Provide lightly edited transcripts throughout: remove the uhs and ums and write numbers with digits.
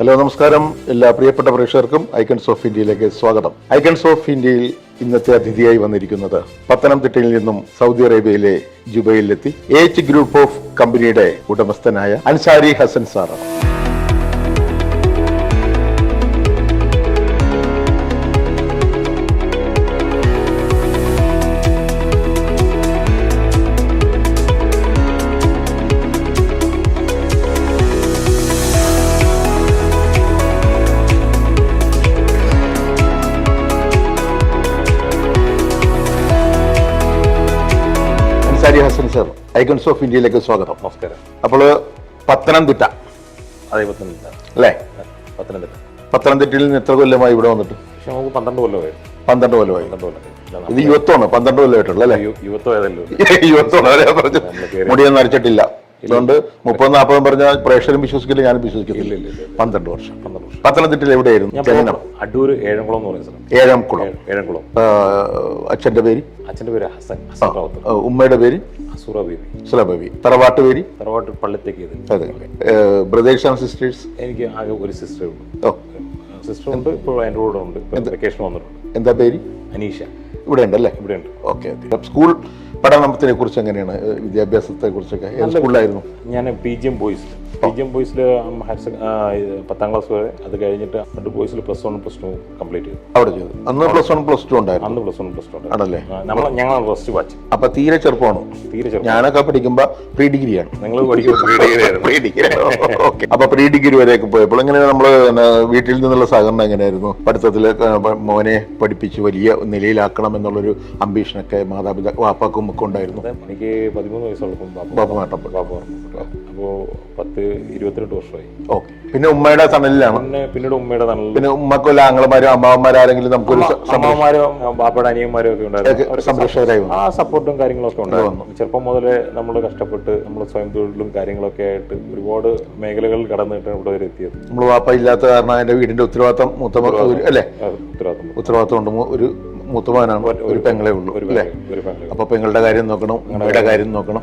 Hello, നമസ്കാരം. എല്ലാ പ്രിയപ്പെട്ട പ്രേക്ഷകർക്കും ഐക്കൺസ് ഓഫ് ഇന്ത്യയിലേക്ക് സ്വാഗതം. ഐക്കൺസ് ഓഫ് ഇന്ത്യയിൽ ഇന്നത്തെ അതിഥിയായി വന്നിരിക്കുന്നത് പത്തനംതിട്ടയിൽ നിന്നും സൗദി അറേബ്യയിലെ ജുബൈലിലെത്തി എച്ച് ഗ്രൂപ്പ് ഓഫ് കമ്പനിയുടെ ഉടമസ്ഥനായ അൻസാരി ഹസൻ സാറാണ്. Ansari Hasan sir, icons of ഇന്ത്യയിലേക്ക് സ്വാഗതം. നമസ്കാരം. അപ്പോൾ പത്തനംതിട്ട അതെ, പത്തനംതിട്ട അല്ലേ? പത്തനംതിട്ടയിൽ നിന്ന് എത്ര കൊല്ലമായി ഇവിടെ വന്നിട്ട്? പക്ഷെ നമുക്ക് 12 കൊല്ലമായി. 12 കൊല്ലമായി. ഇത് യുവത്വമാണ്. 12 കൊല്ലമായിട്ടുള്ള അല്ലേ? യുവത്വമാണ് പറഞ്ഞു. മുടിയൊന്നും അരച്ചിട്ടില്ല. അതുകൊണ്ട് 30-40 പറഞ്ഞാൽ പ്രേക്ഷകരും വിശ്വസിക്കില്ല, ഞാനും വിശ്വസിക്കുന്നില്ല. 12 വർഷം. പത്തനംതിട്ടയിൽ എവിടെയായിരുന്നു ജനനം? അടൂർ ഏഴംകുളം എന്ന് പറയുന്ന സ്ഥലം. ഏഴംകുളം. അച്ഛന്റെ പേര്? അച്ഛന്റെ പേര് ഹസൻ. ഉമ്മയുടെ പേര്? സുല ബേബി. തറവാട്ട് പേര്? തറവാട്ട് പള്ളിത്തേക്ക്. അതെ. Brothers and sisters? എനിക്ക് ആകെ ഒരു സിസ്റ്റർ ഉണ്ട്. സിസ്റ്റർ ഉണ്ട്, ഇപ്പോൾ എൻ്റെ കൂടെ ഉണ്ട്. വെക്കേഷൻ വന്നിട്ടുണ്ട്. എന്താ പേര്? അനീഷ. ഇവിടെ ഉണ്ടല്ലേ? ഇവിടെ ഉണ്ട്. ഓക്കെ. സ്കൂൾ പഠനത്തിനെ കുറിച്ച് എങ്ങനെയാണ്? വിദ്യാഭ്യാസത്തെ കുറിച്ചൊക്കെ ഏത് സ്കൂളിലായിരുന്നു? ഞാൻ PGM ബോയ്സിൽ 10ാം ക്ലാസ് വരെ. അത് കഴിഞ്ഞിട്ട് ബോയ്സിൽ +1 +2 കംപ്ലീറ്റ് ചെയ്തു. അവിടെ ചെയ്തു. അന്ന് +1 +2 ഉണ്ടായിരുന്നു. അന്ന് +1 +2 ആണല്ലേ? ഞങ്ങൾ ഫസ്റ്റ് ബാച്ച്. അപ്പൊ തീരെ ചെറുപ്പമാണോ? തീരെ ചെറുപ്പം. ഞാനൊക്കെ പഠിക്കുമ്പോ പ്രീ ഡിഗ്രിയാണ്. നിങ്ങൾ പഠിക്കുമ്പോൾ അപ്പൊ പ്രീ ഡിഗ്രി വരെയൊക്കെ പോയപ്പോൾ എങ്ങനെ നമ്മള് വീട്ടിൽ നിന്നുള്ള സഹകരണം എങ്ങനെയായിരുന്നു? പഠിത്തത്തില് മോനെ പഠിപ്പിച്ച് വലിയ നിലയിലാക്കണം എന്നുള്ളൊരു അംബീഷനൊക്കെ മാതാപിതാക്കൾ വാപ്പാക്കും ഒക്കെ ഉണ്ടായിരുന്നു? എനിക്ക് 13 വയസ്സുള്ളപ്പോൾ ബാപ്പ നട്ടപ്പെട്ടു. അപ്പോൾ 22 വർഷമായി. ഓക്കെ. പിന്നെ ഉമ്മയുടെ തണലിലാണ്? പിന്നീട് ഉമ്മയുടെ തണലിൽ. പിന്നെ ഉമ്മക്കൊല്ല ആങ്ങളമാരും അമ്മാവന്മാരാരെങ്കിലും നമുക്കൊരു അമ്മമാരും ബാപ്പയുടെ അനിയന്മാരും ഒക്കെ ഉണ്ടായിരുന്നു. സംരക്ഷകരായി ആ സപ്പോർട്ടും കാര്യങ്ങളൊക്കെ ഉണ്ടായിരുന്നു. ചെറുപ്പം മുതലേ നമ്മൾ കഷ്ടപ്പെട്ട് നമ്മൾ സ്വയം തൊഴിലും കാര്യങ്ങളൊക്കെ ആയിട്ട് ഒരുപാട് മേഖലകളിൽ കടന്നിട്ട് ഇവിടെ വരെ എത്തിയത്. നമ്മൾ വാപ്പ ഇല്ലാത്ത കാരണം എന്റെ വീടിന്റെ ഉത്തരവാദിത്തം അല്ലേ? ഉത്തരവാദിത്തം ഉണ്ട്. ഒരു മൂത്തമാനാണ്, ഒരു പെങ്ങളെ ഉള്ളൂ അല്ലേ? അപ്പൊ പെങ്ങളുടെ കാര്യം നോക്കണം, ഉമ്മയുടെ കാര്യം നോക്കണം.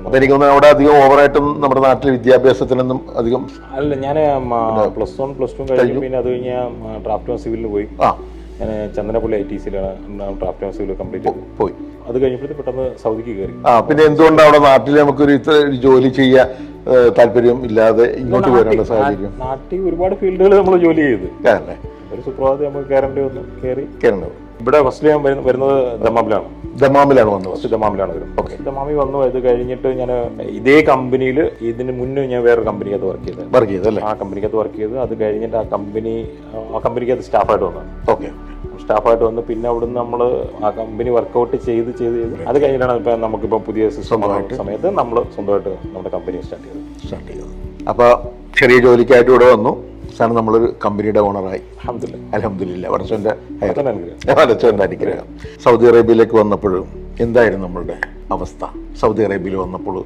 അപ്പൊ എനിക്ക് തോന്നുന്നു അവിടെ അധികം ഓവറായിട്ടും നമ്മുടെ നാട്ടിൽ വിദ്യാഭ്യാസത്തിനൊന്നും അധികം അല്ല. ഞാൻ +1 +2 കഴിഞ്ഞു. പിന്നെ അത് കഴിഞ്ഞ് ഡ്രാഫ്റ്റ് ആൻഡ് സിവിലിന് പോയി. ഞാൻ ചന്ദനപ്പള്ളി ITCയിലാണ് ഡ്രാഫ്റ്റ് ആൻഡ് സിവിൽ കംപ്ലീറ്റ് ചെയ്തു. പോയി. അത് കഴിഞ്ഞപ്പോഴത്തേക്ക് പെട്ടെന്ന് സൗദിക്ക് കയറി. പിന്നെ എന്തുകൊണ്ടാണ് അവിടെ നാട്ടിൽ നമുക്കൊരു ജോലി ചെയ്യാൻ താല്പര്യം ഇല്ലാതെ ഇങ്ങോട്ട് വരാനുള്ള സാഹചര്യം? നാട്ടിൽ ഒരുപാട് ഫീൽഡുകൾ നമ്മൾ ജോലി ചെയ്ത് ഒരു സുപ്രഭാതം നമുക്ക് കയറേണ്ടി വന്നു. കയറേണ്ടത് ഇവിടെ ഫസ്റ്റ് ഞാൻ വരുന്നത് ദമാമിലാണ് വന്നത്. ദമാമിലാണ് വരുന്നത്. ദമാമി വന്നു. ഇത് കഴിഞ്ഞിട്ട് ഞാൻ ഇതേ കമ്പനിയിൽ ഇതിന് മുന്നേ ഞാൻ വേറൊരു കമ്പനിക്കകത്ത് വർക്ക് ചെയ്തത്. ആ കമ്പനിക്കകത്ത് വർക്ക് ചെയ്ത് അത് കഴിഞ്ഞിട്ട് ആ കമ്പനിക്കകത്ത് സ്റ്റാഫായിട്ട് വന്നു. ഓക്കെ. സ്റ്റാഫായിട്ട് വന്ന് പിന്നെ അവിടുന്ന് നമ്മൾ ആ കമ്പനി വർക്കൗട്ട് ചെയ്ത് അത് കഴിഞ്ഞിട്ടാണ് ഇപ്പം നമുക്കിപ്പോൾ പുതിയ സിസ്റ്റം സമയത്ത് നമ്മൾ സ്വന്തമായിട്ട് നമ്മുടെ കമ്പനി സ്റ്റാർട്ട് ചെയ്തത്. അപ്പോൾ ചെറിയ ജോലിക്കായിട്ട് ഇവിടെ വന്നു. സാർ നമ്മളൊരു കമ്പനിയുടെ ഓണറായി. അൽഹംദുലില്ലാ. വടച്ചോന്റെ അനുഗ്രഹം. സൗദി അറേബ്യയിലേക്ക് വന്നപ്പോഴും എന്തായിരുന്നു നമ്മളുടെ അവസ്ഥ? സൗദി അറേബ്യയിൽ വന്നപ്പോൾ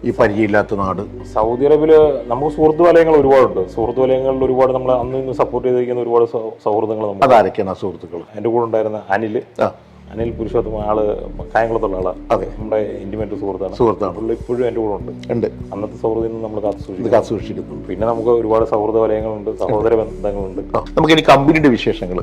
ഈ പരിചയമില്ലാത്ത നാട്. സൗദി അറേബ്യയിൽ നമുക്ക് സുഹൃത്ത് വലയങ്ങൾ ഒരുപാടുണ്ട്. സുഹൃത്ത് വലയങ്ങളിൽ ഒരുപാട് നമ്മൾ അന്ന് സപ്പോർട്ട് ചെയ്തിരിക്കുന്ന ഒരുപാട് സൗഹൃദങ്ങൾ. അതാരൊക്കെയാണ് ആ സുഹൃത്തുക്കൾ? എൻ്റെ കൂടെ ഉണ്ടായിരുന്ന അനിൽ പുരുഷോത്തമ, ആള് കായംകുളത്തുള്ള ആളാണ്. അതെ, നമ്മുടെ ഇന്റിമേറ്റ് സുഹൃത്താണ്. പുള്ളി ഇപ്പോഴും എൻ്റെ കൂടെ ഉണ്ട്. അന്നത്തെ സൗഹൃദം നമ്മൾ കാത്തു സൂക്ഷിക്കുന്നു. പിന്നെ നമുക്ക് ഒരുപാട് സൗഹൃദ വലയങ്ങളുണ്ട്, സഹോദര ബന്ധങ്ങളുണ്ട്. നമുക്കിനി കമ്പനിയുടെ വിശേഷങ്ങൾ,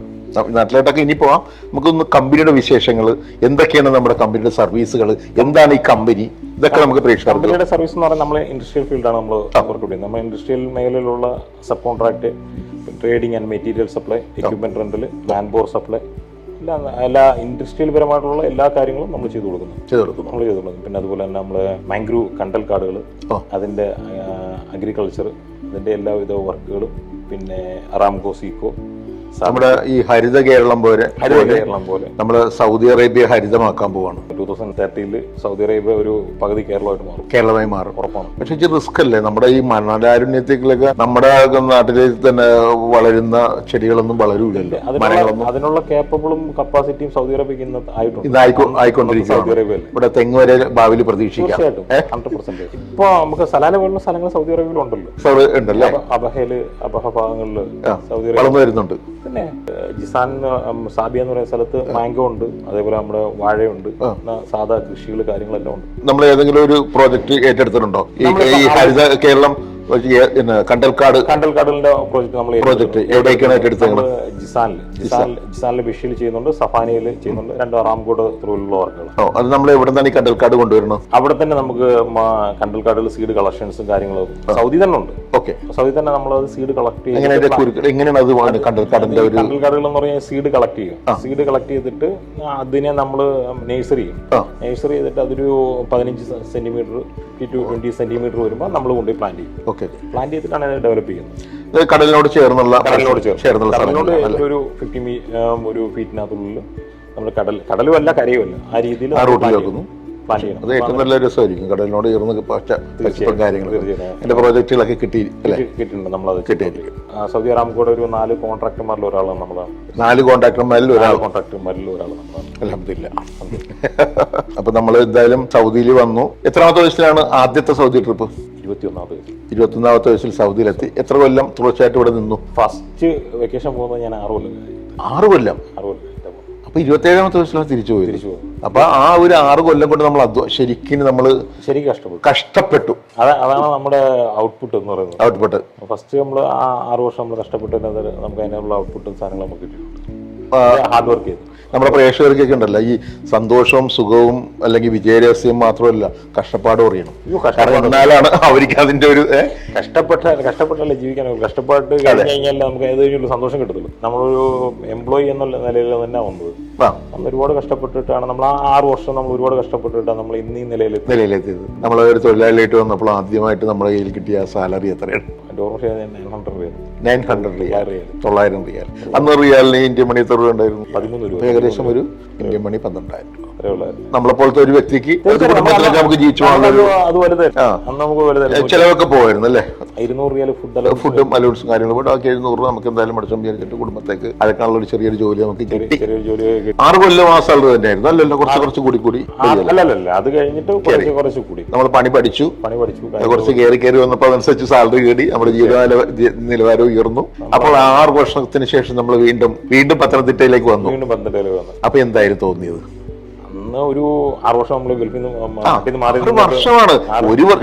നാട്ടിലോട്ടൊക്കെ ഇനി പോവാം. നമുക്കൊന്ന് കമ്പനിയുടെ വിശേഷങ്ങൾ എന്തൊക്കെയാണ്, നമ്മുടെ കമ്പനിയുടെ സർവീസുകൾ എന്താണ്, ഈ കമ്പനി ഇതൊക്കെ നമുക്ക് പ്രേക്ഷകർക്ക്. കമ്പനിയുടെ സർവീസ് എന്ന് പറഞ്ഞാൽ നമ്മൾ ഇൻഡസ്ട്രിയൽ ഫീൽഡാണ് നമ്മൾ വർക്ക് ചെയ്യുന്നത്. നമ്മൾ ഇൻഡസ്ട്രിയൽ മേഖലയിലുള്ള sub contract, trading and material supply, equipment rental, man power supply, എല്ലാ ഇൻഡസ്ട്രിയൽ പരമായിട്ടുള്ള എല്ലാ കാര്യങ്ങളും നമ്മൾ ചെയ്തു കൊടുക്കുന്നു. പിന്നെ അതുപോലെ തന്നെ നമ്മൾ മാംഗ്രൂവ് കണ്ടൽ കാടുകൾ, അതിൻ്റെ അഗ്രികൾച്ചർ, അതിൻ്റെ എല്ലാവിധ വർക്കുകളും, പിന്നെ അറാംകോ, സീക്കോ, നമ്മുടെ ഈ ഹരിത കേരളം പോലെ നമ്മള് സൗദി അറേബ്യ ഹരിതമാക്കാൻ പോവാണ്. 2030 സൗദി അറേബ്യ ഒരു പകുതി കേരളമായി മാറും. ഉറപ്പാണ്. പക്ഷെ ഇത് റിസ്ക് അല്ലേ? നമ്മുടെ ഈ മണലാരുണ്യത്തേക്കൊക്കെ നമ്മുടെ നാട്ടിലേക്ക് തന്നെ വളരുന്ന ചെടികളൊന്നും വളരൂലല്ലോ. അതിനുള്ള കേപ്പബിളും കപ്പാസിറ്റിയും സൗദി അറേബ്യക്ക് ഇന്ന് ആയിക്കൊണ്ടിരിക്കുകയാണ്. ഇവിടെ തെങ്ങ് വരെ ഭാവിയിൽ പ്രതീക്ഷിക്കാം. 100%. ഇപ്പൊ നമുക്ക് സലാല പോലുള്ള സ്ഥലങ്ങൾ സൗദി അറേബ്യയിൽ ഉണ്ടല്ലോ. അബഹ ഭാഗങ്ങളിൽ സൗദി അറേബ്യ വരുന്നുണ്ട്. പിന്നെ ജിസാൻ സാബിയ എന്ന് പറയുന്ന സ്ഥലത്ത് മാംഗോ ഉണ്ട്, അതേപോലെ നമ്മുടെ വാഴയുണ്ട്, സാധാ കൃഷികൾ കാര്യങ്ങളെല്ലാം ഉണ്ട്. നമ്മൾ ഏതെങ്കിലും ഒരു പ്രോജക്ട് ഏറ്റെടുത്തിട്ടുണ്ടോ? ഈ ഹരിത കേരളം കണ്ടൽക്കാടിന്റെ പ്രോജക്ട് നമ്മൾ എവിടേക്കാണ് ഏറ്റെടുത്തത്? ജിസാനിൽ ബിഷിൽ ചെയ്യുന്നുണ്ട്, സഫാനിയിൽ ചെയ്യുന്നുണ്ട്, 2 അറാംകോട് ത്രൂലുള്ള വർക്കുകൾ. അത് നമ്മൾ എവിടെ നിന്നാണ് ഈ കണ്ടൽക്കാട് കൊണ്ടുവരണം? അവിടെ തന്നെ നമുക്ക് കണ്ടൽക്കാടിൽ സീഡ് കളക്ഷൻസും കാര്യങ്ങളും സൗദി തന്നെ ഉണ്ട്. ഓക്കെ, സൗദി തന്നെ നമ്മൾ അത് സീഡ് കളക്ട് ചെയ്യും. എങ്ങനെയാണ് അത് കണ്ടൽക്കാടിന്റെ ഒരു കണ്ടൽക്കാടുകൾ എന്ന് പറഞ്ഞാൽ സീഡ് കളക്ട് ചെയ്യും. സീഡ് കളക്ട് ചെയ്തിട്ട് അതിനെ നമ്മൾ നഴ്സറി ചെയ്തിട്ട് അതൊരു 15 സെന്റിമീറ്റർ ടു 20 സെന്റിമീറ്റർ വരുമ്പോൾ നമ്മൾ കൊണ്ടുപോയി പ്ലാന്റ് ചെയ്യും. ഓക്കെ, പ്ലാന്റ് ചെയ്തിട്ടാണ് അത് ഡെവലപ്പ് ചെയ്യുന്നത്. കടലിനോട് ചേർന്നുള്ള ഒരു 50 ഒരു ഫീറ്റിനകത്തുള്ളിൽ നമ്മൾ കടലും അല്ല കരയും അല്ല ആ രീതിയിൽ പ്ലാൻ ചെയ്യണം. അത് ഏറ്റവും നല്ല രസമായിരിക്കും, കടലിനോട് ചേർന്ന് പച്ചപ്പും കാര്യങ്ങൾ. എന്റെ പ്രോജക്റ്റുകളൊക്കെ കിട്ടിയിട്ടുണ്ട്, നമ്മളത് കിട്ടിയിരിക്കും. സൗദി അറാംകോടെ ഒരു 4 കോൺട്രാക്ടർമാരിൽ ഒരാളാണ് നമ്മളാണ്. 4 കോൺട്രാക്ടർമാരിൽ ഒരാളാണ് നമ്മളാണ്. അൽഹംദുലില്ലാ. അപ്പൊ നമ്മൾ എന്തായാലും സൗദിയിൽ വന്നു. എത്രാമത്തെ വയസ്സിലാണ് ആദ്യത്തെ സൗദി ട്രിപ്പ്? 21ാമത്തെ വയസ്സിൽ സൗദിയിലെത്തി. എത്ര കൊല്ലം തുടർച്ചയായിട്ട് ഇവിടെ നിന്നു? ഫസ്റ്റ് വെക്കേഷൻ പോകുന്നത് ഞാൻ 6 കൊല്ലം. 6 കൊല്ലം. അപ്പൊ 27ാമത്തെ വയസ്സിലാണ് തിരിച്ചു പോയി. അപ്പൊ ആ ഒരു 6 കൊല്ലം കൊണ്ട് നമ്മൾ ശരിക്കും കഷ്ടപ്പെട്ടു. അതാണ് നമ്മുടെ ഔട്ട്പുട്ട് എന്ന് പറയുന്നത്. ഔട്ട്പുട്ട് ഫസ്റ്റ് നമ്മൾ ആ 6 വർഷം നമ്മൾ കഷ്ടപ്പെട്ട് നമുക്ക് അതിനുള്ള ഔട്ട്പുട്ടും സാധനങ്ങളും നമുക്ക് കിട്ടിയിട്ടുണ്ട്. ഹാർഡ് വർക്ക് ചെയ്തു. നമ്മുടെ പ്രേക്ഷകർക്കൊക്കെ ഉണ്ടല്ലോ ഈ സന്തോഷവും സുഖവും അല്ലെങ്കിൽ വിജയരഹസ്യം മാത്രമല്ല, കഷ്ടപ്പാട് അറിയണം. കാരണം എന്നാലാണ് അവർക്ക് അതിന്റെ ഒരു കഷ്ടപ്പെട്ടല്ലേ ജീവിക്കാൻ. കഷ്ടപ്പാട്ട് കഴിഞ്ഞ് കഴിഞ്ഞാൽ നമുക്ക് ഏതെങ്കിലും സന്തോഷം കിട്ടത്തുള്ളൂ. നമ്മളൊരു എംപ്ലോയി എന്നുള്ള നിലയിൽ തന്നെ വന്നത്. നമ്മൾ ഒരുപാട് കഷ്ടപ്പെട്ടിട്ടാണ് നമ്മൾ ആ 6 വർഷം നമ്മൾ ഒരുപാട് കഷ്ടപ്പെട്ടിട്ടാണ് നമ്മൾ ഇന്ന് ഈ നിലയിലെത്തിയത്. നമ്മളൊരു തൊഴിലാളിയായിട്ട് വന്നപ്പോൾ ആദ്യമായിട്ട് നമ്മുടെ കയ്യിൽ കിട്ടിയ സാലറി എത്രയാണ്? 900 റിയാൽ, 900 റിയാൽ. അന്ന് റിയാലിന് ഇന്ത്യൻ മണി എത്ര രൂപ ഉണ്ടായിരുന്നു? 13 രൂപ. ഏകദേശം ഒരു ഇന്ത്യൻ മണി 12,000 രൂപ. നമ്മളെപ്പോലത്തെ ഒരു വ്യക്തിക്ക് നമുക്ക് ജീവിച്ചു ചിലവൊക്കെ പോവായിരുന്നു അല്ലേ? 200 റിയാൽ ഫുഡും അലവൻസും കാര്യങ്ങളും. ബാക്കി 700 നമുക്ക് എന്തായാലും മടക്കം വിചാരിച്ചിട്ട് കുടുംബത്തേക്ക് അടക്കാനുള്ള ഒരു ചെറിയൊരു ജോലി നമുക്ക് കിട്ടി. 6 കൊല്ലം ആ സാലറി തന്നെയായിരുന്നു അല്ലല്ലോ? കുറച്ച് കൂടി അല്ലല്ല, അത് കഴിഞ്ഞിട്ട് കുറച്ച് കൂടി നമ്മൾ പണി പഠിച്ചു. കുറച്ച് കയറി വന്നപ്പോൾ അതനുസരിച്ച് സാലറി കേടി, നമ്മുടെ ജീവിത നിലവാരം ഉയർന്നു. അപ്പോൾ 6 വർഷത്തിന് ശേഷം നമ്മൾ വീണ്ടും പത്തനംതിട്ടയിലേക്ക് വന്നു. അപ്പൊ എന്തായാലും തോന്നിയത്? ഒരു 6 വർഷം നമ്മൾ ഗൾഫിൽ നിന്ന് മാറി. വർഷമാണ്.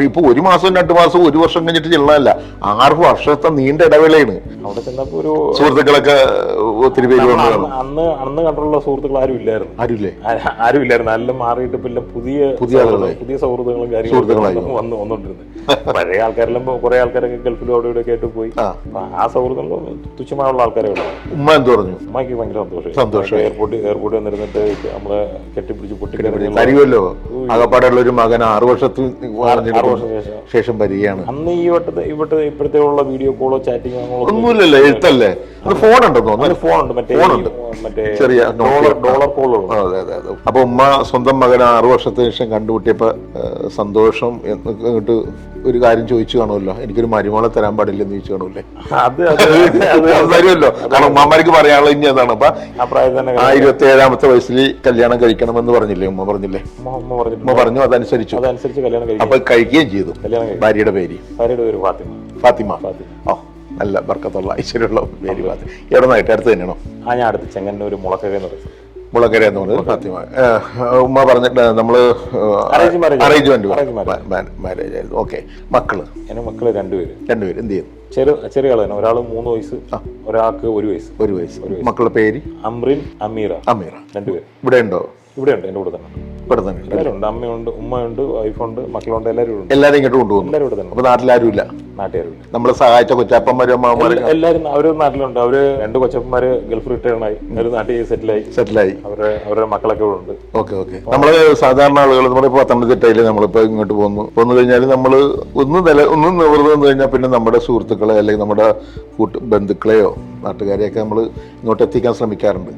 ഇപ്പൊ 1 മാസം 2 മാസം 1 വർഷം കഴിഞ്ഞിട്ട് ചെള്ളതല്ല, 6 വർഷത്തെ നീണ്ട ഇടവേളയാണ്. അവിടെ ചെന്നപ്പോ ഒരു സുഹൃത്തുക്കളൊക്കെ ഒത്തിരി പേര് അന്ന് കണ്ടുള്ള സുഹൃത്തുക്കൾ ആരും ഇല്ലായിരുന്നു. എല്ലാം മാറിയിട്ട് പിന്നെ പുതിയ സൗഹൃദങ്ങളും കാര്യങ്ങളും വന്നുകൊണ്ടിരുന്നത്. പഴയ ആൾക്കാരെല്ലാം കുറെ ആൾക്കാരൊക്കെ ഗൾഫിലും അവിടെ ഇവിടെ ആയിട്ട് പോയി. ആ സൗഹൃദങ്ങളും തുച്ഛമായുള്ള ആൾക്കാരെ ഉള്ളു. ഉമ്മ എന്ത് പറഞ്ഞു? ഉമ്മക്ക് ഭയങ്കര സന്തോഷം. എയർപോർട്ടിൽ വന്നിരുന്നിട്ട് നമ്മളെ കെട്ടിപ്പിടിച്ച് അറിയുമല്ലോ, അകപ്പാടുള്ള ഒരു മകൻ 6 വർഷത്തിന് ശേഷം വരികയാണ്. അന്ന് ഈ ഇപ്പോഴത്തെ ഉള്ള വീഡിയോ കോളോ ചാറ്റിങ്ങോ ഒന്നുമില്ലല്ലോ, എഴുത്തല്ലേ? അത് ഫോൺ ഉണ്ടെന്നോ? ഫോണുണ്ട്, മറ്റേ ചെറിയ ഡോളർ കോളോ. അതെ. അപ്പൊ ഉമ്മ സ്വന്തം മകൻ 6 വർഷത്തിന് ശേഷം കണ്ടുമുട്ടിയപ്പോ സന്തോഷം എന്നിട്ട് ഒരു കാര്യം ചോദിച്ചു കാണുമല്ലോ, എനിക്കൊരു മരുമോളെ തരാൻ പാടില്ലെന്ന് ചോദിച്ചു കാണൂല്ലേ? അത് തരുമല്ലോ, കാരണം ഉമ്മമാർക്ക് പറയാനുള്ള ഇനി അതാണ്. അപ്പൊ 27ാമത്തെ വയസ്സിൽ കല്യാണം കഴിക്കണമെന്ന് പറഞ്ഞില്ലേ ഉമ്മ? പറഞ്ഞില്ലേ? ഉമ്മ പറഞ്ഞു, അതനുസരിച്ചു. അപ്പൊ കഴിക്കുകയും ചെയ്തു. ഭാര്യയുടെ പേര് ഫാത്തിമ. ഓ, നല്ല ബർക്കത്തുള്ള ഐശ്വര്യമുള്ള പേര് ഫാത്തിമ. എവിടെ നിന്നായിട്ട്? അടുത്ത് തന്നെയാണോ? ഞാൻ അടുത്ത് ചെങ്ങന്നൂർ മുളക്കര എന്ന് പറയുന്നത് ഫാത്തിമ. ഉമ്മ പറഞ്ഞിട്ട് നമ്മള് അറേഞ്ച്മെന്റ് മാരേജ് ആയിരുന്നു. ഓക്കെ. മക്കള്? എന്റെ മക്കള് 2 പേര്. എന്ത് ചെയ്യുന്നു? ചെറിയ ആളാണ്. ഒരാൾ 3 വയസ്സ്, ഒരാൾക്ക് 1 വയസ്സ്. മക്കളുടെ പേര്? അമ്രീൻ, അമീറ. 2 പേര്. ഇവിടെ ഉണ്ടോ? ഇവിടെ ഉണ്ട്, എന്റെ കൂടെ തന്നെ. എല്ലാവരും ഉണ്ട്. അമ്മയുണ്ട്, ഉമ്മയുണ്ട്, വൈഫുണ്ട്, മക്കളുണ്ട്. എല്ലാവരും ഇങ്ങോട്ട് കൊണ്ടുപോകും. എല്ലാവരും ഇവിടെ തന്നെ. അപ്പൊ നാട്ടിലാരും ഇല്ല? നാട്ടുകാരുമില്ല. നമ്മളെ സഹായിച്ച കൊച്ചപ്പന്മാരും അമ്മമാരും എല്ലാവരും അവര് നാട്ടിലുണ്ട്. അവര് 2 കൊച്ചപ്പന്മാര് ഗൾഫ് റിട്ടേണായി, അവര് നാട്ടിൽ സെറ്റിലായി. അവരുടെ മക്കളൊക്കെ ഇവിടെ ഉണ്ട്. ഓക്കെ. നമ്മള് സാധാരണ ആളുകൾ നമ്മളിപ്പോ പത്തനംതിട്ടയില് നമ്മളിപ്പോ ഇങ്ങോട്ട് പോന്നു കഴിഞ്ഞാൽ നമ്മള് ഒന്ന് നിവർന്നു കഴിഞ്ഞാൽ പിന്നെ നമ്മുടെ സുഹൃത്തുക്കളെ അല്ലെങ്കിൽ നമ്മുടെ ബന്ധുക്കളെയോ നാട്ടുകാരെയൊക്കെ നമ്മൾ ഇങ്ങോട്ട് എത്തിക്കാൻ ശ്രമിക്കാറുണ്ട്.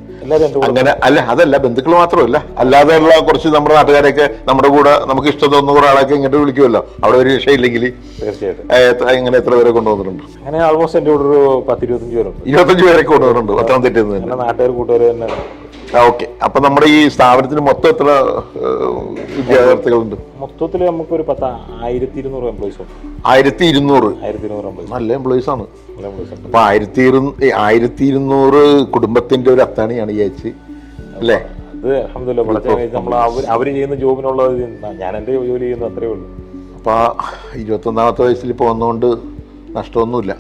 അങ്ങനെ അല്ല, അതല്ല ബന്ധുക്കൾ മാത്രമല്ല, അല്ലാതെയുള്ള കുറച്ച് നമ്മുടെ നാട്ടുകാരെയൊക്കെ നമ്മുടെ കൂടെ നമുക്ക് ഇഷ്ടം തോന്നുന്ന കുറെ ആളൊക്കെ ഇങ്ങോട്ട് വിളിക്കുമല്ലോ, അവിടെ ഒരു രക്ഷയില്ലെങ്കിൽ. തീർച്ചയായിട്ടും. ഇങ്ങനെ എത്ര പേരെ കൊണ്ടുവന്നിട്ടുണ്ട്? അങ്ങനെ ആൾമോസ്റ്റ് എന്റെ കൂടെ ഒരു 10-25 പേരുണ്ട്. 25 പേരെ കൊണ്ടുവന്നിട്ടുണ്ട് പത്തനംതിട്ടയിൽ നിന്ന്. നാട്ടുകാർ കൂട്ടുകാർ തന്നെ. ഓക്കെ. അപ്പൊ നമ്മുടെ ഈ സ്ഥാപനത്തിന് മൊത്തം എത്ര വിദ്യാർത്ഥികളുണ്ട്? മൊത്തത്തിൽ നമുക്കൊരു 1200 എംപ്ലോയീസ് ഉണ്ട്. 1200 നല്ല എംപ്ലോയീസ് ആണ്. അപ്പൊ 1200 കുടുംബത്തിന്റെ ഒരു അത്താണിയാണ് ഈ ആഴ്ച അല്ലേ? അത് അൽഹംദുലില്ലാഹ് നമ്മൾ അവര് ചെയ്യുന്ന ജോബിനുള്ളത് ഞാൻ എന്റെ ജോലി ചെയ്യുന്നത് അത്രേ ഉള്ളൂ. അപ്പൊ 21ാമത്തെ വയസ്സിൽ പോകുന്നതുകൊണ്ട് നഷ്ടമൊന്നുമില്ല.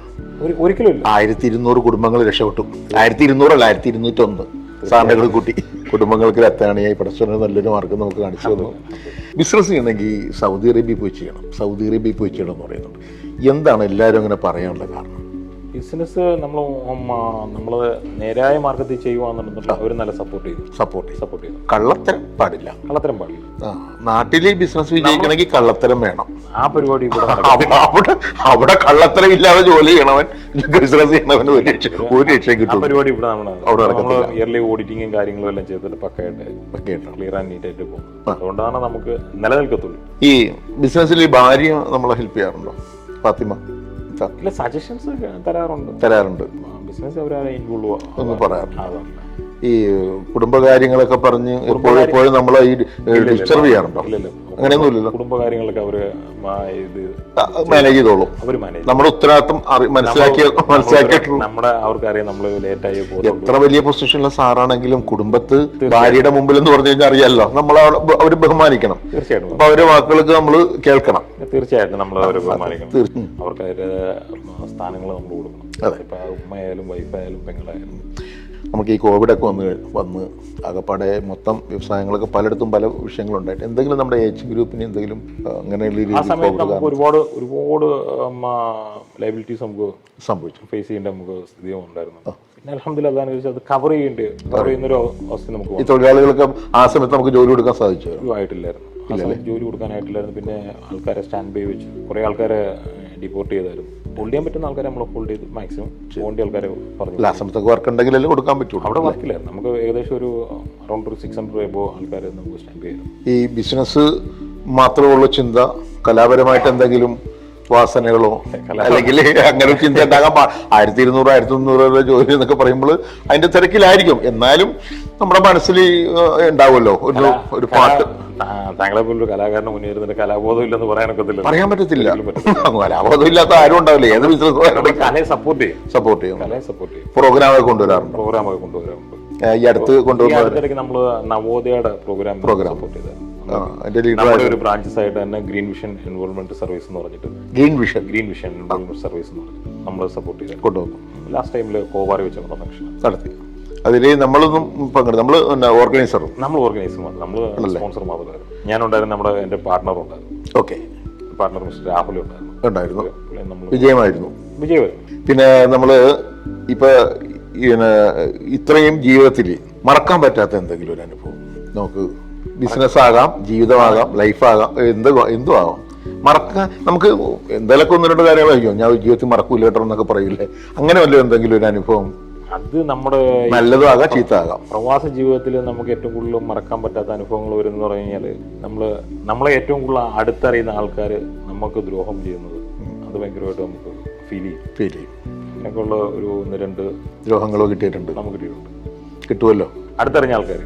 ഒരിക്കലും ഇല്ല. 1200 കുടുംബങ്ങൾ രക്ഷപ്പെട്ടു. 1200 അല്ല, 1201 സാറിനെ കൂട്ടി കുടുംബങ്ങൾക്ക് രത്താണിയായി പടച്ചോനെ നല്ലൊരു മാർഗം നമുക്ക് കാണിച്ചു തന്നു. ബിസിനസ് ചെയ്യണമെങ്കിൽ സൗദി അറേബ്യയിൽ പോയി ചെയ്യണം, സൗദി അറേബ്യയിൽ പോയി ചെയ്യണം എന്ന് പറയുന്നുണ്ട്. എന്താണ് എല്ലാവരും അങ്ങനെ പറയാനുള്ള കാരണം? ബിസിനസ് നമ്മൾ നേരായ മാർഗത്തിൽ ചെയ്യുവാന്നുണ്ടെങ്കിൽ അവർ നല്ല സപ്പോർട്ട് ചെയ്തു. കള്ളത്തരം പാടില്ല. നാട്ടിലെ ബിസിനസ് വിജയിക്കണമെങ്കിൽ കള്ളത്തരം വേണം. ആ പരിപാടി അവിടെ കള്ളത്തരം ഇല്ലാതെ ജോലി ചെയ്യണവൻ, ബിസിനസ് ചെയ്യണവൻ ഒരു രക്ഷയും കിട്ടും. പരിപാടി ഇവിടെ നമ്മൾ ഇയർലി ഓഡിറ്റിങ്ങും കാര്യങ്ങളും എല്ലാം ചെയ്തിട്ട് പക്കയായിട്ട് ക്ലിയർ ആൻഡ് നീറ്റ് ആയിട്ട് പോകും. അതുകൊണ്ടാണ് നമുക്ക് നിലനിൽക്കത്തുള്ളൂ. ഈ ബിസിനസ്സിൽ ഭാര്യ നമ്മളെ ഹെൽപ്പ് ചെയ്യാറുണ്ടോ? ഫാത്തിമ ഇല്ല, സജഷൻസ് തരാറുണ്ട്. ബിസിനസ് അവരെ ഇൻവോൾവ് ഒന്നും പറയാറില്ല. ഈ കുടുംബകാര്യങ്ങളൊക്കെ പറഞ്ഞ് എപ്പോഴും നമ്മളെ ഈ ഡിസ്റ്റർബ് ചെയ്യാറുണ്ടോ? അങ്ങനെയൊന്നുമില്ലല്ലോ. കുടുംബകാര്യങ്ങളൊക്കെ അവര് മാനേജ് ചെയ്തോളും. നമ്മുടെ ഉത്തരവാദിത്വം മനസ്സിലാക്കിയിട്ടുള്ള അവർക്കറിയാം നമ്മൾ ലേറ്റായി പോകും. എത്ര വലിയ പൊസിഷനിലെ സാറാണെങ്കിലും കുടുംബത്ത് ഭാര്യയുടെ മുമ്പിൽ എന്ന് പറഞ്ഞു കഴിഞ്ഞാൽ അറിയാലോ, നമ്മൾ അവര് ബഹുമാനിക്കണം. തീർച്ചയായിട്ടും. അപ്പൊ അവരുടെ വാക്കുകൾക്ക് നമ്മൾ കേൾക്കണം. തീർച്ചയായിട്ടും നമ്മൾ അവരെ ബഹുമാനിക്കണം. അവർക്ക് അവരുടെ സ്ഥാനങ്ങൾ നമ്മൾ കൊടുക്കണം. ഇപ്പൊ ഉമ്മയായാലും വൈഫായാലും പെങ്ങളായാലും. നമുക്ക് ഈ കോവിഡൊക്കെ വന്ന് അകപ്പാടെ മൊത്തം വ്യവസായങ്ങളൊക്കെ പലയിടത്തും പല വിഷയങ്ങളുണ്ടായിട്ട് എന്തെങ്കിലും നമ്മുടെ ഏജ് ഗ്രൂപ്പിന് എന്തെങ്കിലും അങ്ങനെയുള്ള രീതിയിൽ ഒരുപാട് ലയബിലിറ്റീസ് നമുക്ക് സംഭവിച്ചു, ഫേസ് ചെയ്യേണ്ട നമുക്ക് സ്ഥിതി ഉണ്ടായിരുന്നു. പിന്നെ അൽഹംദുലില്ലാഹ് അതനുസരിച്ച് അത് കവർ ചെയ്യുന്നൊരു അവസ്ഥ നമുക്ക് ഈ തൊഴിലാളികൾക്ക് ആ സമയത്ത് നമുക്ക് ജോലി കൊടുക്കാൻ സാധിച്ചു ആയിട്ടില്ലായിരുന്നു. ജോലി കൊടുക്കാനായിട്ടില്ലായിരുന്നു. പിന്നെ ആൾക്കാരെ സ്റ്റാൻഡ് ബൈ വെച്ച് കുറേ ആൾക്കാരെ ഡിപ്പോർട്ട് ചെയ്തായിരുന്നു. ഹോൾഡ് ചെയ്യാൻ പറ്റുന്ന ആൾക്കാരെ നമ്മൾ ഹോൾഡ് ചെയ്ത് മാക്സിമം പോകേണ്ട ആൾക്കാരെ പറഞ്ഞു. ആ സമയത്തൊക്കെ വർക്ക് ഉണ്ടെങ്കിലല്ലേ കൊടുക്കാൻ പറ്റുള്ളൂ. അവിടെ വർക്കില്ലായിരുന്നു. നമുക്ക് ഏകദേശം ഒരു അറൗണ്ട് 600 എബോ ആൾക്കാരെ നമുക്ക് സ്റ്റാൻഡ് ബൈ ചെയ്യാം. ഈ ബിസിനസ് മാത്രമുള്ള ചിന്ത, കലാപരമായിട്ട് എന്തെങ്കിലും വാസനകളോ അല്ലെങ്കിൽ അങ്ങനെ ചിന്ത ഉണ്ടാകാൻ 1200 1300 ജോലി എന്നൊക്കെ പറയുമ്പോൾ അതിന്റെ തിരക്കിലായിരിക്കും. എന്നാലും നമ്മുടെ മനസ്സിൽ ഉണ്ടാവുമല്ലോ ഒരു പാട്ട്. താങ്കളെ പോലൊരു കലാകാരന് മുന്നേറുന്നതിന് കലാബോധം ഇല്ലെന്ന് പറയാൻ പറ്റത്തില്ല. കലാബോധം ഇല്ലാത്ത ആരും ഉണ്ടാവില്ല. ഏത് ബിസിനസ് കലയെ സപ്പോർട്ട് ചെയ്യും. പ്രോഗ്രാമൊക്കെ കൊണ്ടുവരാറുണ്ട്. ഈ അടുത്ത് കൊണ്ടുവരുന്ന നമ്മള് നവോദയയുടെ പ്രോഗ്രാം സപ്പോർട്ട് ചെയ്തത്. ഒരു ബ്രാഞ്ചസ് ആയിട്ട് തന്നെ ഗ്രീൻ വിഷൻ എൻവോൾവ്മെന്റ് സർവീസ് എന്ന് പറഞ്ഞിട്ട് ഗ്രീൻ വിഷൻ എൻവോൾവ്മെന്റ് സർവീസ് എന്ന് പറഞ്ഞിട്ട് നമ്മൾ സപ്പോർട്ട് ചെയ്ത് കൊണ്ടുവന്നു. ലാസ്റ്റ് ടൈമിൽ കോവാറി വെച്ച ഫംഗ്ഷൻ നടത്തി. അതിൽ നമ്മളൊന്നും നമ്മൾ ഓർഗനൈസർ നമ്മൾ സ്പോൺസർ മാത്രമായിരുന്നു. ഞാനുണ്ടായിരുന്നു, എന്റെ പാർട്ണർ ഉണ്ടായിരുന്നു. ഓക്കെ, പാർട്ണർ മിസ്റ്റർ രാഹുൽ ഉണ്ടായിരുന്നു. വിജയമായിരുന്നു. പിന്നെ നമ്മള് ഇപ്പൊ ഇത്രയും ജീവിതത്തിൽ മറക്കാൻ പറ്റാത്ത എന്തെങ്കിലും ഒരു അനുഭവം നമുക്ക്, ബിസിനസ് ആകാം, ജീവിതമാകാം, ലൈഫാകാം, എന്തും ആകാം, മറക്കാൻ നമുക്ക് എന്തെങ്കിലുമൊക്കെ 1-2 കാര്യങ്ങളായിരിക്കും ഞാൻ ജീവിതത്തിൽ മറക്കൂല കേട്ടോ എന്നൊക്കെ പറയൂലേ, അങ്ങനെ വല്ല എന്തെങ്കിലും ഒരു അനുഭവം? അത് നമ്മുടെ നല്ലതും ആകാം ചീത്തയാകാം. പ്രവാസ ജീവിതത്തിൽ നമുക്ക് ഏറ്റവും കൂടുതൽ മറക്കാൻ പറ്റാത്ത അനുഭവങ്ങൾ വരുന്ന പറഞ്ഞു കഴിഞ്ഞാൽ നമ്മളെ ഏറ്റവും കൂടുതൽ അടുത്തറിയുന്ന ആൾക്കാർ നമുക്ക് ദ്രോഹം ചെയ്യുന്നത് അത് ഭയങ്കരമായിട്ട് നമുക്ക് ഫീൽ ചെയ്യും. അങ്ങനെയൊക്കെയുള്ള ഒരു 1-2 ദ്രോഹങ്ങളോ കിട്ടിയിട്ടുണ്ട്. നമുക്ക് കിട്ടിയിട്ടുണ്ട്, കിട്ടുമല്ലോ. അടുത്തറിഞ്ഞ ആൾക്കാർ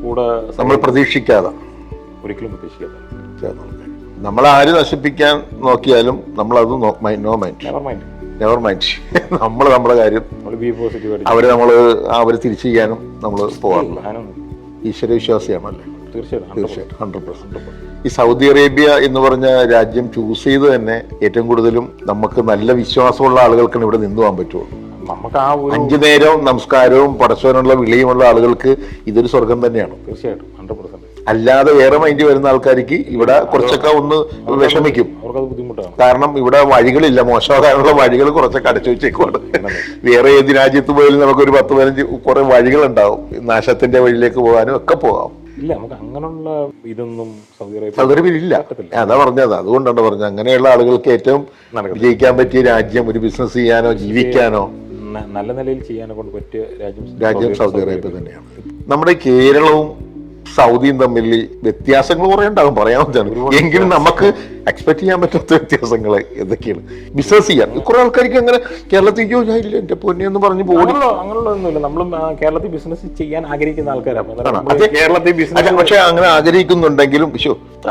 കൂടെ നമ്മൾ പ്രതീക്ഷിക്കാതെ, ഒരിക്കലും പ്രതീക്ഷിക്കാതെ നമ്മളാര് നശിപ്പിക്കാൻ നോക്കിയാലും നമ്മളത് നെവർ മൈൻഡ് നമ്മൾ നമ്മുടെ കാര്യം അവര് തിരിച്ചു ചെയ്യാനും നമ്മൾ പോകാറില്ല. ഈശ്വര വിശ്വാസിയാണല്ലേ? തീർച്ചയായിട്ടും 100%. ഈ സൗദി അറേബ്യ എന്ന് പറഞ്ഞ രാജ്യം ചൂസ് ചെയ്ത് തന്നെ ഏറ്റവും കൂടുതലും നമുക്ക് നല്ല വിശ്വാസമുള്ള ആളുകൾക്കാണ് ഇവിടെ നിന്നു പോകാൻ പറ്റുള്ളൂ. നമുക്ക് 5 നേരവും നമസ്കാരവും പടച്ചവനുള്ള വിളിയുമുള്ള ആളുകൾക്ക് ഇതൊരു സ്വർഗം തന്നെയാണ്. തീർച്ചയായിട്ടും 100%. അല്ലാതെ വേറെ മൈൻഡ് വരുന്ന ആൾക്കാർക്ക് ഇവിടെ കുറച്ചൊക്കെ ഒന്ന് വിഷമിക്കും. കാരണം ഇവിടെ വഴികളില്ല, മോശമാകാനുള്ള വഴികൾ കുറച്ചൊക്കെ അടച്ചു വെച്ചേക്കുവാണ്. വേറെ ഏത് രാജ്യത്ത് പോയാലും നമുക്കൊരു 10-15 കുറെ വഴികളുണ്ടാവും, നാശത്തിന്റെ വഴിയിലേക്ക് പോകാനും ഒക്കെ പോകാം. ഇല്ല, നമുക്ക് അങ്ങനെയുള്ള ഇതൊന്നും സൗദി അറേബ്യയിൽ ഇല്ല. അതാ പറഞ്ഞത്, അതുകൊണ്ടാണ് പറഞ്ഞത് അങ്ങനെയുള്ള ആളുകൾക്ക് ഏറ്റവും വിജയിക്കാൻ പറ്റിയ രാജ്യം, ഒരു ബിസിനസ് ചെയ്യാനോ ജീവിക്കാനോ നല്ല നിലയിൽ ചെയ്യാനോ കൊണ്ട് പറ്റിയ രാജ്യം സൗദി അറേബ്യ തന്നെയാണ്. നമ്മുടെ കേരളവും സൗദിയും തമ്മിൽ വ്യത്യാസങ്ങൾ കുറെ ഉണ്ടാകും, പറയാവുന്നതാണ്. എങ്കിലും നമുക്ക് എക്സ്പെക്ട് ചെയ്യാൻ പറ്റാത്ത വ്യത്യാസങ്ങൾ എന്തൊക്കെയാണ്? ബിസിനസ് ചെയ്യാൻ കുറെ ആൾക്കാർക്ക് അങ്ങനെ കേരളത്തിൽ ഇല്ല എന്റെ പൊന്നെ എന്ന് പറഞ്ഞ് പോലും അങ്ങനെയുള്ളതൊന്നുമില്ല. നമ്മളും കേരളത്തിൽ ബിസിനസ് ചെയ്യാൻ ആഗ്രഹിക്കുന്ന ആൾക്കാരാണ്. കേരളത്തിൽ ബിസിനസ് പക്ഷെ അങ്ങനെ ആഗ്രഹിക്കുന്നുണ്ടെങ്കിലും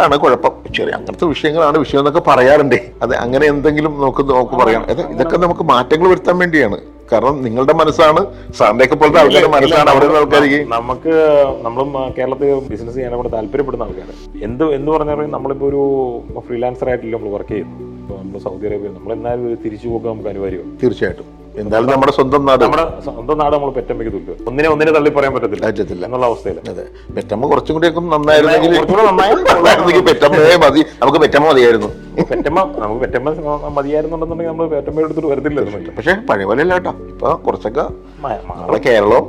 ആണ് കുഴപ്പം. ചെറിയ അങ്ങനത്തെ വിഷയങ്ങളാണ് വിഷയം എന്നൊക്കെ പറയാറുണ്ടേ. അത് അങ്ങനെ എന്തെങ്കിലും നമുക്ക് പറയാം. ഇതൊക്കെ നമുക്ക് മാറ്റങ്ങൾ വരുത്താൻ വേണ്ടിയാണ്. കാരണം നിങ്ങളുടെ മനസ്സാണ്, സാറിന്റെയൊക്കെ പോലത്തെ ആൾക്കാരുടെ മനസ്സാണ് അവിടെ ആൾക്കാർക്ക്. നമ്മളും കേരളത്തിൽ ബിസിനസ് ചെയ്യാൻ അവിടെ താല്പര്യപ്പെടുന്ന ആൾക്കാർ. എന്ത് പറഞ്ഞാൽ നമ്മളിപ്പോ ഒരു ഫ്രീലാൻസർ ആയിട്ടില്ല നമ്മൾ വർക്ക് ചെയ്യുന്നു. ഇപ്പോൾ നമ്മൾ സൗദി അറേബ്യ നമ്മളെന്നാലും ഒരു തിരിച്ചു പോക്ക് നമുക്ക് അനിവാര്യമാണ്. തീർച്ചയായിട്ടും. എന്തായാലും നമ്മുടെ സ്വന്തം നാട്, നമ്മുടെ സ്വന്തം നാട് നമ്മൾ പെറ്റമ്മയ്ക്ക് തുല്യ, ഒന്നിനെ തള്ളി പറയാൻ പറ്റത്തില്ല എന്നുള്ള അവസ്ഥയിൽ. അതെ, പെറ്റമ്മ കുറച്ചും കൂടിയൊക്കെ നന്നായിരുന്നെങ്കിൽ കുറച്ചുകൂടെ നന്നായിരുന്നെങ്കിൽ പെറ്റമ്മയെ മതി, നമുക്ക് പെറ്റമ്മ മതിയായിരുന്നു. നമുക്ക് പെറ്റമ്മ മതിയായിരുന്നുണ്ടെന്നുണ്ടെങ്കിൽ നമ്മൾ പെറ്റമ്മ എടുത്തിട്ട് വരത്തില്ലായിരുന്നു. പക്ഷെ പഴയ പോലെ അല്ല കേട്ടോ, ഇപ്പൊ കുറച്ചൊക്കെ നമ്മളെ കേരളവും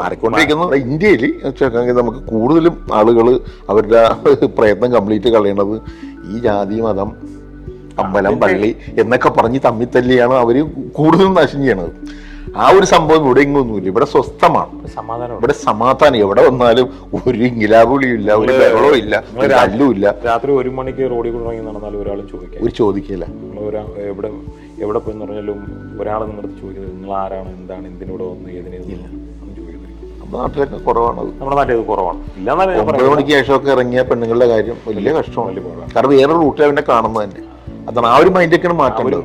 മാറിക്കൊണ്ടിരിക്കുന്നു. ഇന്ത്യയിൽ വെച്ചാൽ നമുക്ക് കൂടുതലും ആളുകൾ അവരുടെ പ്രയത്നം കംപ്ലീറ്റ് കളയണത് ഈ ജാതി മതം അമ്പലം പള്ളി എന്നൊക്കെ പറഞ്ഞ് തമ്മിൽ തല്ലിയാണ് അവർ കൂടുതലും നാശം ചെയ്യണത്. ആ ഒരു സംഭവം ഇവിടെ ഇങ്ങൊന്നുമില്ല. ഇവിടെ സ്വസ്ഥമാണ്, ഇവിടെ സമാധാനം. എവിടെ വന്നാലും ഒരു ഇങ്ങിലാപുളിയും ഇല്ല, ഒരു ബഹളവും ഇല്ല, ഒരു തല്ലും ഇല്ല. രാത്രി 1 മണിക്ക് റോഡിൽ കൂടെ ഇറങ്ങി നടന്നാലും ഒരാളും ചോദിക്കില്ല. എവിടെ പോയെന്ന് പറഞ്ഞാലും ഒരാൾ നിങ്ങളുടെ ചോദിക്കുന്നത് നിങ്ങൾ ആരാണ്, എന്താണ്, എന്തിനൂടെ വന്ന് ഏതിനെ നമ്മുടെ നാട്ടിലൊക്കെ കുറവാണത്. നമ്മുടെ നാട്ടിൽ കുറവാണ്. 9 മണിക്ക് ശേഷമൊക്കെ ഇറങ്ങിയ പെണ്ണുങ്ങളുടെ കാര്യം വലിയ കഷ്ടമാണ്. കാരണം വേറൊരു റൂട്ടിൽ അവനെ കാണുന്നത് തന്നെ. അതാണ് ആ ഒരു മൈൻഡൊക്കെയാണ് മാറ്റേണ്ടത്.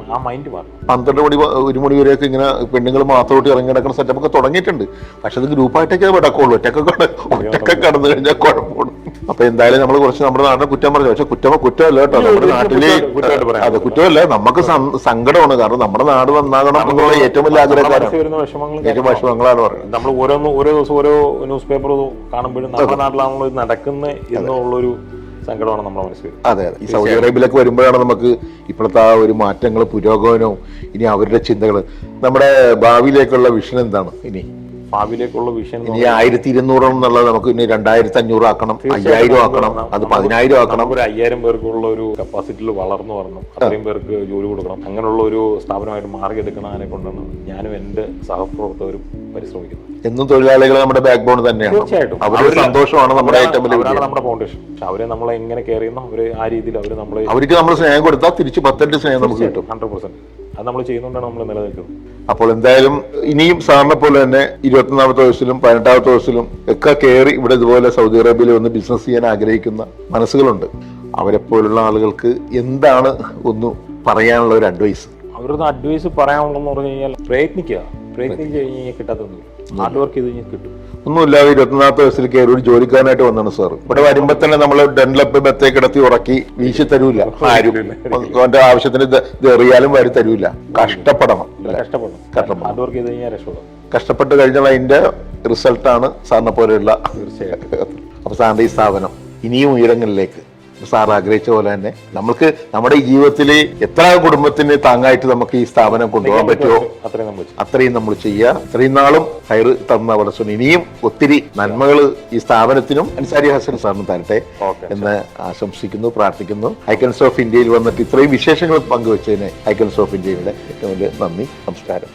12 മണി 1 മണി വരെയൊക്കെ ഇങ്ങനെ പെണ്ണുങ്ങൾ മാത്രമായിട്ട് ഇറങ്ങി നടക്കുന്ന സെറ്റപ്പ് ഒക്കെ തുടങ്ങിയിട്ടുണ്ട്. പക്ഷെ അത് ഗ്രൂപ്പായിട്ടൊക്കെ നടക്കുള്ളൂ. ഒറ്റക്കൊക്കെ കടന്നു കഴിഞ്ഞാൽ കുഴപ്പമാണ്. അപ്പൊ എന്തായാലും നമ്മൾ കുറച്ച് നമ്മുടെ നാടിനെ കുറ്റം പറഞ്ഞു. പക്ഷെ കുറ്റമല്ല കേട്ടോ, നമ്മുടെ നാട്ടില് അതെ കുറ്റമല്ല, നമുക്ക് സങ്കടമാണ്. കാരണം നമ്മുടെ നാട് നന്നാകണം എന്നുള്ള ഏറ്റവും വലിയ ആഗ്രഹക്കാരാണ്, ഏറ്റവും വിഷമങ്ങളാണ് പറയുന്നത്. നമ്മൾ ഓരോ ദിവസം ഓരോ ന്യൂസ് പേപ്പർ കാണുമ്പോഴും നമ്മുടെ നാട്ടിലാണല്ലോ ഇത് നടക്കുന്നത് എന്നുള്ളൊരു സങ്കടമാണ് നമ്മുടെ മനസ്സിൽ. അതെ, ഈ സൗദി അറേബ്യയിലൊക്കെ വരുമ്പോഴാണ് നമുക്ക് ഇപ്പോഴത്തെ ആ ഒരു മാറ്റങ്ങൾ, പുരോഗമനവും ഇനി അവരുടെ ചിന്തകൾ, നമ്മുടെ ഭാവിയിലേക്കുള്ള വിഷൻ എന്താണ്? ഭാവിയിലേക്കുള്ള വിഷൻ ഇനി 1200 എന്നുള്ളത് നമുക്ക് ഇനി 2500 ആക്കണം, 5000 ആക്കണം, അത് 10000 ആക്കണം. ഒരു 5000 പേർക്കുള്ള ഒരു കപ്പാസിറ്റിയിൽ വളർന്നു വരണം, അത്രയും പേർക്ക് ജോലി കൊടുക്കണം. അങ്ങനെയുള്ള ഒരു സ്ഥാപനമായിട്ട് മാറിയെടുക്കണതിനെ കൊണ്ടാണ് ഞാനും എൻ്റെ സഹപ്രവർത്തകരും പരിശ്രമിക്കുന്നത്. എന്നും തൊഴിലാളികൾ നമ്മുടെ ബാക്ക് ബോൺ തന്നെയാണ്. തീർച്ചയായിട്ടും അവരുടെ സന്തോഷമാണ് നമ്മുടെ ഏറ്റവും വലിയ നമ്മുടെ ഫൗണ്ടേഷൻ. പക്ഷെ അവരെ നമ്മളെ എങ്ങനെ കെയർ ചെയ്യുന്നു, അവര് ആ രീതിയിൽ അവർക്ക് നമ്മൾ സ്നേഹം കൊടുത്താൽ തിരിച്ച് 10 സ്നേഹം നമുക്ക് കിട്ടും. 100% അത് നമ്മൾ ചെയ്യുന്നതുകൊണ്ടാണ് നമ്മൾ നിലനിൽക്കുന്നത്. അപ്പോൾ എന്തായാലും ഇനിയും സാറിനെ പോലെ തന്നെ 24ാമത്തെ വയസ്സിലും 18ാമത്തെ വയസ്സിലും ഒക്കെ കയറി ഇവിടെ ഇതുപോലെ സൗദി അറേബ്യയിൽ വന്ന് ബിസിനസ് ചെയ്യാൻ ആഗ്രഹിക്കുന്ന മനസ്സുകളുണ്ട്. അവരെപ്പോലുള്ള ആളുകൾക്ക് എന്താണ് ഒന്ന് പറയാനുള്ള ഒരു അഡ്വൈസ്? അവരുടെ അഡ്വൈസ് പറയാനുള്ളതെന്ന് പറഞ്ഞു കഴിഞ്ഞാൽ പ്രയത്നിച്ച് കഴിഞ്ഞാൽ കിട്ടാത്തൊന്നുമില്ല. ഹാർഡ് വർക്ക് ചെയ്ത് കഴിഞ്ഞാൽ കിട്ടും. ഒന്നുമില്ലാതെ 24ാമത്തെ വയസ്സിൽ കയറി ഒരു ജോലിക്കാരനായിട്ട് വന്നാണ് സാർ. ഇവിടെ വരുമ്പോ തന്നെ നമ്മൾ ഡെൻലപ്പ് ബത്തേ കിടത്തി ഉറക്കി വീശി തരൂല ആരും. അവന്റെ ആവശ്യത്തിന് ഇത് എറിയാലും വാരി തരൂല. കഷ്ടപ്പെടണം. ഹാർഡ് വർക്ക് ചെയ്ത് കഴിഞ്ഞാൽ രക്ഷപ്പെടാം. കഷ്ടപ്പെട്ട് കഴിഞ്ഞാൽ അതിന്റെ റിസൾട്ടാണ് സാറിനെ പോലെയുള്ള. തീർച്ചയായിട്ടും. അപ്പൊ സാറിന്റെ ഈ സ്ഥാപനം ഇനിയും ഉയരങ്ങളിലേക്ക് സാർ ആഗ്രഹിച്ച പോലെ തന്നെ നമുക്ക് നമ്മുടെ ഈ ജീവിതത്തിൽ എത്ര കുടുംബത്തിന് താങ്ങായിട്ട് നമുക്ക് ഈ സ്ഥാപനം കൊണ്ടുപോകാൻ പറ്റുമോ അത്രയും നമ്മൾ ചെയ്യുക. ഇത്രയും നാളും ഹൈർ തന്ന വളർച്ച ഇനിയും ഒത്തിരി നന്മകൾ ഈ സ്ഥാപനത്തിനും അൻസാരി ഹസൻ സാറിന് തരട്ടെ എന്ന് ആശംസിക്കുന്നു, പ്രാർത്ഥിക്കുന്നു. ഐക്കൺസ് ഓഫ് ഇന്ത്യയിൽ വന്നിട്ട് ഇത്രയും വിശേഷങ്ങൾ പങ്കുവച്ചതിന് ഐക്കൺസ് ഓഫ് ഇന്ത്യയുടെ ഏറ്റവും വലിയ നന്ദി. നമസ്കാരം.